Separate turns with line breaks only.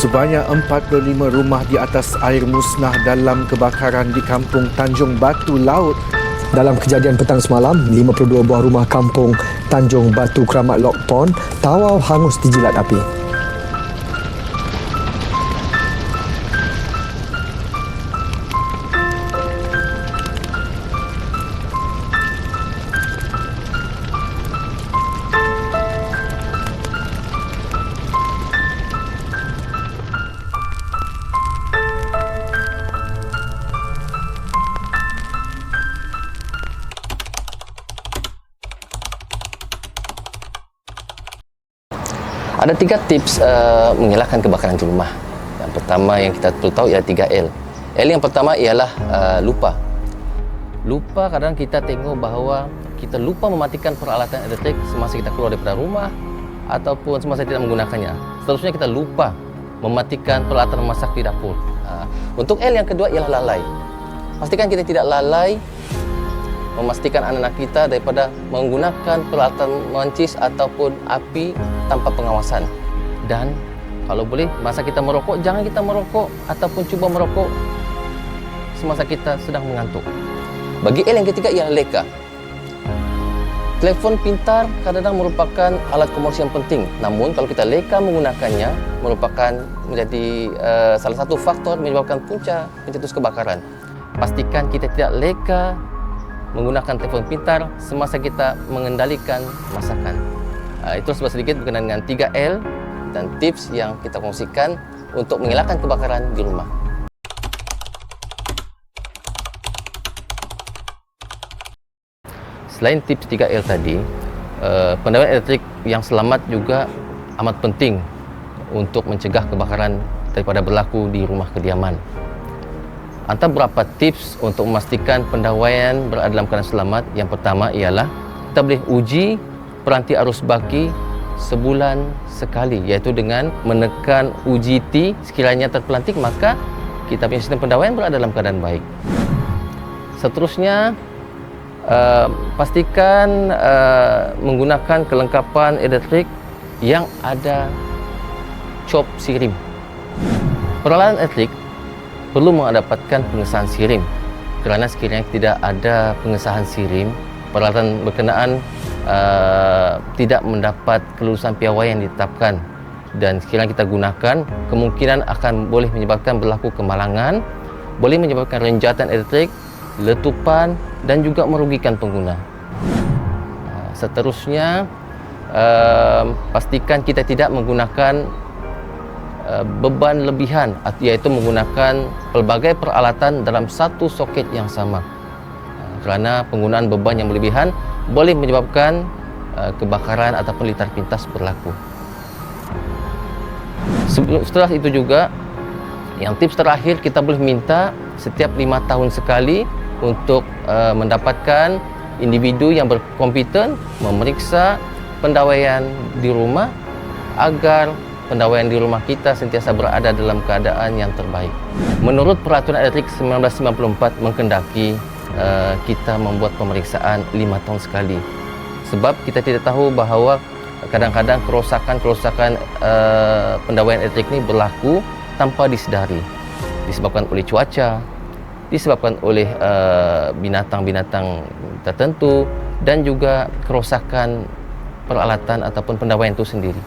Sebanyak 45 rumah di atas air musnah dalam kebakaran di kampung Tanjung Batu Laut.
Dalam kejadian petang semalam, 52 buah rumah kampung Tanjung Batu Keramat Lock Pond tawau hangus dijilat api.
Ada 3 tips mengelakkan kebakaran di rumah. Yang pertama yang kita perlu tahu ialah 3L. L yang pertama ialah lupa. Lupa kadang kita tengok bahawa kita lupa mematikan peralatan elektrik semasa kita keluar daripada rumah ataupun semasa tidak menggunakannya. Seterusnya kita lupa mematikan peralatan memasak di dapur. Untuk L yang kedua ialah lalai. Pastikan kita tidak lalai memastikan anak-anak kita daripada menggunakan peralatan mencis ataupun api tanpa pengawasan. Dan kalau boleh, masa kita merokok, jangan kita merokok ataupun cuba merokok semasa kita sedang mengantuk. Bagi L yang ketiga ialah leka. Telefon pintar kadang-kadang merupakan alat komersial yang penting. Namun kalau kita leka menggunakannya merupakan menjadi salah satu faktor menyebabkan punca pencetus kebakaran. Pastikan kita tidak leka menggunakan telefon pintar semasa kita mengendalikan masakan. Itu sedikit berkenaan dengan 3L dan tips yang kita kongsikan untuk mengelakkan kebakaran di rumah. Selain tips 3L tadi, pendawaian elektrik yang selamat juga amat penting untuk mencegah kebakaran daripada berlaku di rumah kediaman. Antara beberapa tips untuk memastikan pendawaian berada dalam keadaan selamat, yang pertama ialah kita boleh uji peranti arus baki sebulan sekali, iaitu dengan menekan uji T. Sekiranya terpelantik, maka kita punya sistem pendawaian berada dalam keadaan baik. Seterusnya, pastikan menggunakan kelengkapan elektrik yang ada cop sirim. Peralatan elektrik perlu mendapatkan pengesahan sirim, kerana sekiranya tidak ada pengesahan sirim, peralatan berkenaan tidak mendapat kelulusan piawai yang ditetapkan, dan sekiranya kita gunakan, kemungkinan akan boleh menyebabkan berlaku kemalangan, boleh menyebabkan renjatan elektrik, letupan dan juga merugikan pengguna. Seterusnya, pastikan kita tidak menggunakan beban lebihan, iaitu menggunakan pelbagai peralatan dalam satu soket yang sama, kerana penggunaan beban yang berlebihan boleh menyebabkan kebakaran ataupun litar pintas berlaku. Setelah itu juga, yang tips terakhir, kita boleh minta setiap 5 tahun sekali untuk mendapatkan individu yang berkompeten memeriksa pendawaian di rumah agar pendawaian di rumah kita sentiasa berada dalam keadaan yang terbaik. Menurut Peraturan Elektrik 1994 menghendaki kita membuat pemeriksaan 5 tahun sekali. Sebab kita tidak tahu bahawa kadang-kadang kerosakan pendawaian elektrik ini berlaku tanpa disedari. Disebabkan oleh cuaca, disebabkan oleh binatang-binatang tertentu, dan juga kerosakan peralatan ataupun pendawaian itu sendiri.